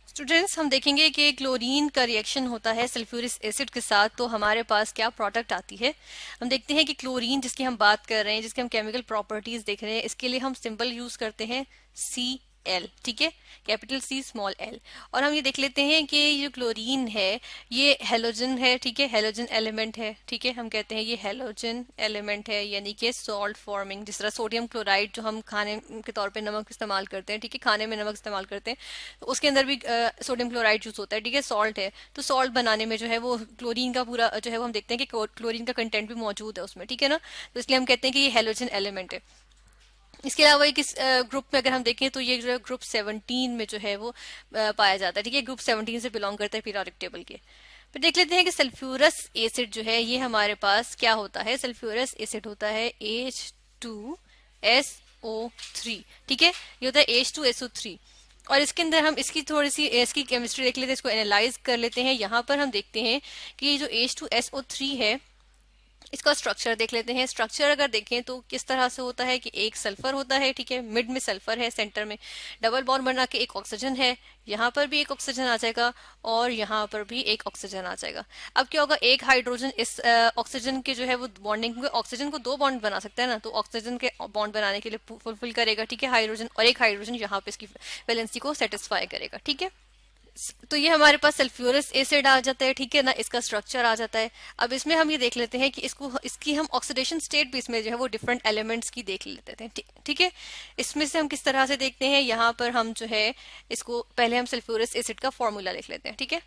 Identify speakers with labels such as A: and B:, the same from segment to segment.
A: Students, हम देखेंगे कि क्लोरीन का रिएक्शन होता है सल्फ्यूरिक एसिड के साथ, तो हमारे पास क्या प्रोडक्ट आती है। हम देखते हैं कि क्लोरीन जिसकी हम बात कर रहे हैं, जिसके हम केमिकल प्रॉपर्टीज देख रहे हैं, इसके लिए हम सिंबल यूज करते हैं Cl, ठीक है, कैपिटल C स्मॉल l। और हम ये देख लेते हैं कि ये क्लोरीन है, ये हेलोजन है, ठीक है, हेलोजन एलिमेंट है, ठीक है। हम कहते हैं ये हेलोजन एलिमेंट है, यानी कि सॉल्ट फॉर्मिंग। जिस तरह सोडियम क्लोराइड जो हम खाने के तौर पे नमक इस्तेमाल करते हैं, ठीक है, खाने में नमक इस्तेमाल करते हैं, तो उसके अंदर भी सोडियम क्लोराइड यूज होता है, ठीक है, सॉल्ट है। तो सॉल्ट बनाने में जो है वो क्लोरीन का पूरा जो है वो हम देखते हैं कि क्लोरीन का कंटेंट भी मौजूद है उसमें, ठीक है ना। तो इसलिए हम कहते हैं कि ये हेलोजन एलिमेंट है। इसके अलावा एक इस ग्रुप में अगर हम देखें तो ये जो है ग्रुप 17 में जो है वो पाया जाता है, ठीक है, ग्रुप 17 से बिलोंग करता है पीरियोडिक टेबल के। फिर देख लेते हैं कि सल्फ्यूरस एसिड जो है ये हमारे पास क्या होता है। सल्फ्यूरस एसिड होता है H2SO3, ठीक है, ये होता है H2SO3। और इसके अंदर हम इसकी थोड़ी सी इसकी केमिस्ट्री देख लेते हैं, इसको एनालाइज कर लेते हैं। यहाँ पर हम देखते हैं कि ये जो H2SO3 है, इसका स्ट्रक्चर देख लेते हैं। स्ट्रक्चर अगर देखें तो किस तरह से होता है कि एक सल्फर होता है, ठीक है, मिड में सल्फर है, सेंटर में डबल बॉन्ड बना के एक ऑक्सीजन है, यहाँ पर भी एक ऑक्सीजन आ जाएगा और यहाँ पर भी एक ऑक्सीजन आ जाएगा। अब क्या होगा, एक हाइड्रोजन इस ऑक्सीजन के जो है वो बॉन्डिंग, ऑक्सीजन को दो बॉन्ड बना सकता है ना, तो ऑक्सीजन के बॉन्ड बनाने के लिए फुलफिल करेगा, ठीक है, हाइड्रोजन, और एक हाइड्रोजन यहाँ पे इसकी वैलेंसी को सेटिस्फाई करेगा, ठीक है। तो ये हमारे पास सल्फ्यूरस एसिड आ जाता है, ठीक है ना, इसका स्ट्रक्चर आ जाता है। अब इसमें हम ये देख लेते हैं कि इसकी हम ऑक्सीडेशन स्टेट भी इसमें जो है वो डिफरेंट एलिमेंट्स की देख लेते हैं, ठीक है। इसमें से हम किस तरह से देखते हैं, यहाँ पर हम जो है इसको पहले हम सल्फ्यूरस एसिड का फॉर्मूला लिख लेते हैं, ठीक है।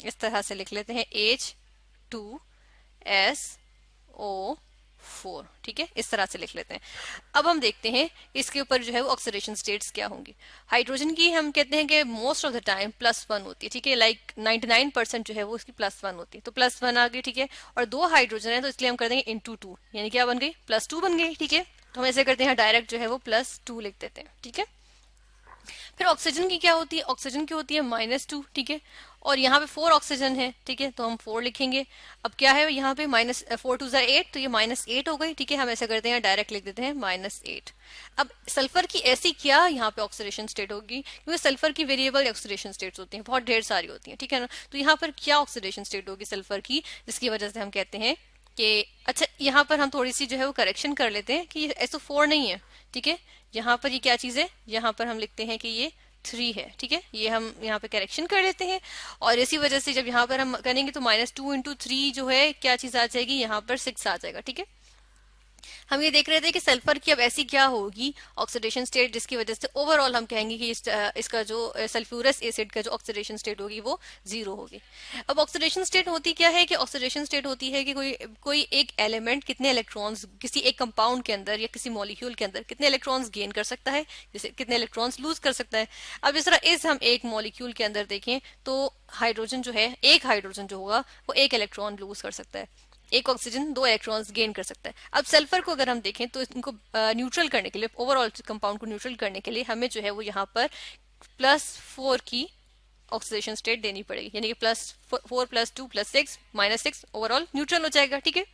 A: इस तरह से लिख लेते हैं H2SO4, ठीक है, इस तरह से लिख लेते हैं। अब हम देखते हैं इसके ऊपर जो है वो ऑक्सीडेशन स्टेट्स क्या होंगी। हाइड्रोजन की हम कहते हैं कि मोस्ट ऑफ द टाइम +1 होती है, ठीक है, लाइक 99% जो है वो इसकी +1 होती है, तो +1 आ गई, ठीक है। और दो हाइड्रोजन है तो इसलिए हम कर देंगे ×2, यानी क्या बन गई, +2 बन गई, ठीक है। तो हम ऐसे करते हैं, डायरेक्ट जो है वो +2 लिख देते हैं, ठीक है। फिर ऑक्सीजन की क्या होती है, ऑक्सीजन की होती है -2, ठीक है। और यहाँ पे 4 ऑक्सीजन है, ठीक है, तो हम 4 लिखेंगे। अब क्या है यहाँ पे -4 2 8, तो ये -8 हो गई, ठीक है। हम ऐसे करते हैं, डायरेक्ट लिख देते हैं -8। अब सल्फर की ऐसी क्या यहाँ पे ऑक्सीडेशन स्टेट होगी, क्योंकि सल्फर की वेरिएबल ऑक्सीडेशन स्टेट्स होती हैं, बहुत ढेर सारी होती हैं, ठीक है ना। तो यहाँ पर क्या ऑक्सीडेशन स्टेट होगी सल्फर की, जिसकी वजह से हम कहते हैं कि अच्छा, यहाँ पर हम थोड़ी सी जो है वो करेक्शन कर लेते हैं कि SO4 नहीं है, ठीक है। यहाँ पर ये क्या चीज है, यहाँ पर हम लिखते हैं कि ये 3 है, ठीक है, ये हम यहाँ पे करेक्शन कर लेते हैं। और इसी वजह से जब यहाँ पर हम करेंगे तो -2 × 3 जो है क्या चीज आ जाएगी, यहाँ पर 6 आ जाएगा, ठीक है। हम ये देख रहे थे कि सल्फर की अब ऐसी क्या होगी ऑक्सीडेशन स्टेट, जिसकी वजह से ओवरऑल हम कहेंगे कि इसका जो सल्फ्यूरस एसिड का जो ऑक्सीडेशन स्टेट होगी वो 0 होगी। अब ऑक्सीडेशन स्टेट होती क्या है कि ऑक्सीडेशन स्टेट होती है कि कोई एक एलिमेंट कितने इलेक्ट्रॉन्स किसी एक कंपाउंड के अंदर या किसी मॉलिक्यूल के अंदर कितने इलेक्ट्रॉन्स गेन कर सकता है, जैसे कितने इलेक्ट्रॉन्स लूज कर सकता है। अब इस तरह हम एक मॉलिक्यूल के अंदर देखें तो हाइड्रोजन जो है, एक हाइड्रोजन जो होगा वो एक इलेक्ट्रॉन लूज कर सकता है, एक ऑक्सीजन 2 इलेक्ट्रॉन्स गेन कर सकता है। अब सल्फर को अगर हम देखें तो इनको न्यूट्रल करने के लिए, ओवरऑल कंपाउंड को न्यूट्रल करने के लिए हमें जो है वो यहाँ पर +4 की ऑक्सीडेशन स्टेट देनी पड़ेगी, यानी कि +4 +2 +6 -6 ओवरऑल न्यूट्रल हो जाएगा, ठीक है।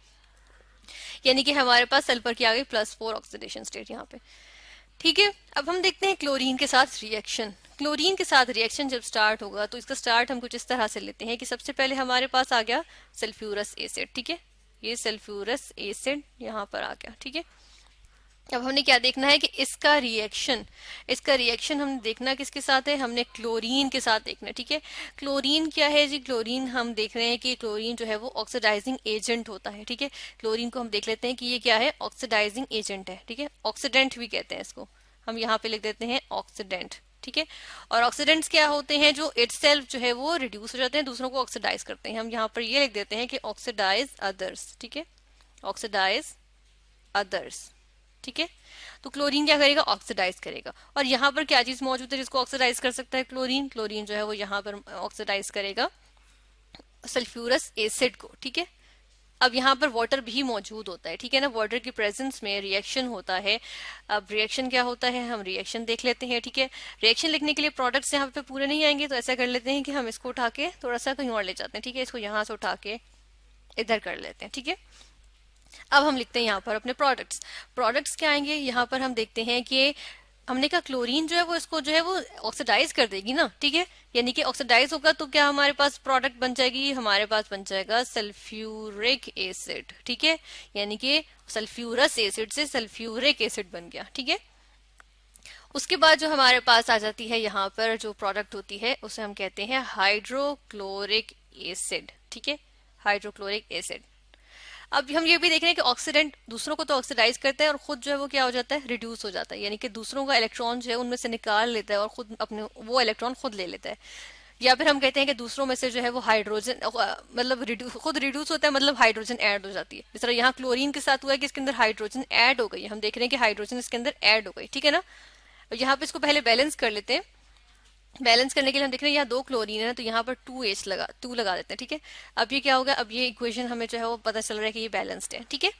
A: यानी कि हमारे पास सल्फर की आ गई +4 ऑक्सीडेशन स्टेट यहाँ पे, ठीक है। अब हम देखते हैं क्लोरीन के साथ रिएक्शन। क्लोरीन के साथ रिएक्शन जब स्टार्ट होगा तो इसका स्टार्ट हम कुछ इस तरह से लेते हैं कि सबसे पहले हमारे पास आ गया सल्फ्यूरस एसिड, ठीक है, ये सल्फ्यूरस एसिड यहाँ पर आ गया, ठीक है। अब हमने क्या देखना है कि इसका रिएक्शन हमने देखना किसके साथ है, हमने क्लोरीन के साथ देखना है, ठीक है। क्लोरीन क्या है जी, क्लोरीन हम देख रहे हैं कि क्लोरीन जो है वो ऑक्सीडाइजिंग एजेंट होता है, ठीक है। क्लोरीन को हम देख लेते हैं कि ये क्या है, ऑक्सीडाइजिंग एजेंट है, ठीक है, ऑक्सीडेंट भी कहते हैं इसको, हम यहाँ पे लिख देते हैं ऑक्सीडेंट, ठीक है। और ऑक्सीडेंट्स क्या होते हैं, जो इटसेल्फ जो है वो रिड्यूस हो जाते हैं, दूसरों को ऑक्सीडाइज करते हैं। हम यहाँ पर ये लिख देते हैं कि ऑक्सीडाइज अदर्स, ठीक है, ऑक्सीडाइज अदर्स, ठीक है। तो क्लोरीन क्या करेगा, ऑक्सीडाइज करेगा। और यहाँ पर क्या चीज मौजूद है जिसको ऑक्सीडाइज कर सकता है, क्लोरीन जो है वो यहाँ पर ऑक्सीडाइज करेगा सल्फ्यूरस एसिड को, ठीक है। अब यहाँ पर वाटर भी मौजूद होता है, ठीक है ना, वाटर की प्रेजेंस में रिएक्शन होता है। अब रिएक्शन क्या होता है, हम रिएक्शन देख लेते हैं, ठीक है। रिएक्शन लिखने के लिए प्रोडक्ट्स यहाँ पे पूरे नहीं आएंगे, तो ऐसा कर लेते हैं कि हम इसको उठा के थोड़ा सा कहीं और ले जाते हैं, ठीक है, इसको यहाँ से उठा के इधर कर लेते हैं, ठीक है। अब हम लिखते हैं यहाँ पर अपने प्रोडक्ट्स क्या आएंगे, यहाँ पर हम देखते हैं कि हमने कहा क्लोरीन जो है वो इसको जो है वो ऑक्सीडाइज कर देगी ना, ठीक है। यानी कि ऑक्सीडाइज होगा तो क्या हमारे पास प्रोडक्ट बन जाएगी, हमारे पास बन जाएगा सल्फ्यूरिक एसिड, ठीक है। यानी कि सल्फ्यूरस एसिड से सल्फ्यूरिक एसिड बन गया, ठीक है। उसके बाद जो हमारे पास आ जाती है यहाँ पर जो प्रोडक्ट होती है उसे हम कहते हैं हाइड्रोक्लोरिक एसिड, ठीक है, हाइड्रोक्लोरिक एसिड। अब हम ये भी देख रहे हैं कि ऑक्सीडेंट दूसरों को तो ऑक्सीडाइज करता है और खुद जो है वो क्या हो जाता है, रिड्यूस हो जाता है, यानी कि दूसरों का इलेक्ट्रॉन जो है उनमें से निकाल लेता है और खुद अपने वो इलेक्ट्रॉन खुद ले लेता है। या फिर हम कहते हैं कि दूसरों में से जो है वो हाइड्रोजन मतलब खुद रिड्यूस होता है, मतलब हाइड्रोजन ऐड हो जाती है। जिस तरह यहाँ क्लोरीन के साथ हुआ है कि इसके अंदर हाइड्रोजन ऐड हो गई, हम देख रहे हैं कि हाइड्रोजन इसके अंदर ऐड हो गई, ठीक है ना। यहाँ पे इसको पहले बैलेंस कर लेते हैं। बैलेंस करने के लिए हम देख रहे हैं यहाँ 2 क्लोरीन है तो यहाँ पर 2 लगा देते हैं, ठीक है। अब ये क्या होगा, अब ये इक्वेशन हमें जो है वो पता चल रहा है कि ये बैलेंस्ड है, ठीक है।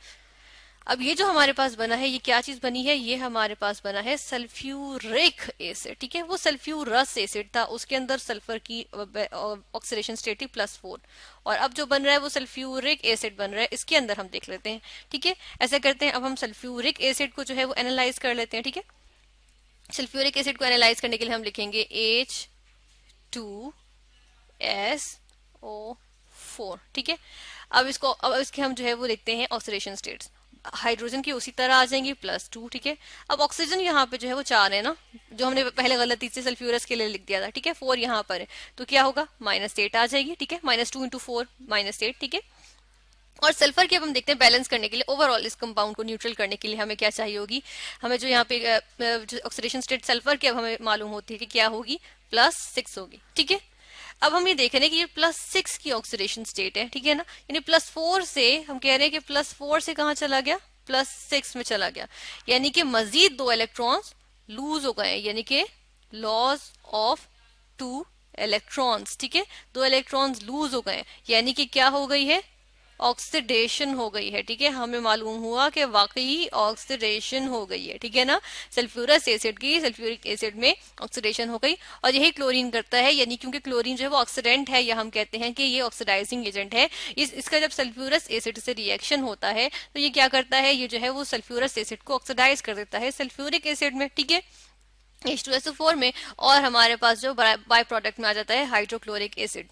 A: अब ये जो हमारे पास बना है ये क्या चीज बनी है, ये हमारे पास बना है सल्फ्यूरिक एसिड, ठीक है। वो सल्फ्यूरस एसिड था, उसके अंदर सल्फर की ऑक्सीडेशन स्टेट थी +4, और अब जो बन रहा है वो सल्फ्यूरिक एसिड बन रहा है, इसके अंदर हम देख लेते हैं, ठीक है। ऐसा करते हैं, अब हम सल्फ्यूरिक एसिड को जो है वो एनालाइज कर लेते हैं, ठीक है। सल्फ्यूरिक एसिड को एनालाइज करने के लिए हम लिखेंगे H2SO4, ठीक है। अब इसके हम जो है वो लिखते हैं ऑक्सीडेशन स्टेट्स। हाइड्रोजन की उसी तरह आ जाएंगी +2, ठीक है। अब ऑक्सीजन यहाँ पे जो है वो 4 है ना, जो हमने पहले गलती से सल्फ्यूरस के लिए लिख दिया था, ठीक है। 4 यहाँ पर है तो क्या होगा, -8 आ जाएगी, ठीक है। -2 × 4 -8, ठीक है। और सल्फर की अब हम देखते हैं बैलेंस करने के लिए, ओवरऑल इस कंपाउंड को न्यूट्रल करने के लिए हमें क्या चाहिए होगी, हमें जो यहाँ पे जो ऑक्सीडेशन स्टेट सल्फर की अब हमें मालूम होती है कि क्या होगी, +6 होगी, ठीक है। अब हम ये देख रहे हैं कि ये +6 की ऑक्सीडेशन स्टेट है, ठीक है ना। यानी +4 से हम कह रहे हैं कि +4 से कहाँ चला गया, +6 में चला गया, यानी कि मजीद 2 इलेक्ट्रॉन्स लूज हो गए, यानी कि लॉस ऑफ 2 इलेक्ट्रॉन्स, ठीक है। 2 इलेक्ट्रॉन्स लूज हो गए, यानी कि क्या हो गई है, ऑक्सीडेशन हो गई है, ठीक है। हमें मालूम हुआ कि वाकई ऑक्सीडेशन हो गई है, ठीक है ना। सल्फ्यूरस एसिड की सल्फ्यूरिक एसिड में ऑक्सीडेशन हो गई, और यही क्लोरीन करता है, यानी क्योंकि क्लोरीन जो है वो ऑक्सीडेंट है, या हम कहते हैं कि ये ऑक्सीडाइजिंग एजेंट है। इसका जब सल्फ्यूरस एसिड से रिएक्शन होता है तो ये क्या करता है, ये जो है वो सल्फ्यूरस एसिड को ऑक्सीडाइज कर देता है सल्फ्यूरिक एसिड में, ठीक है, H2SO4 में, और हमारे पास जो बाय प्रोडक्ट में आ जाता है हाइड्रोक्लोरिक एसिड।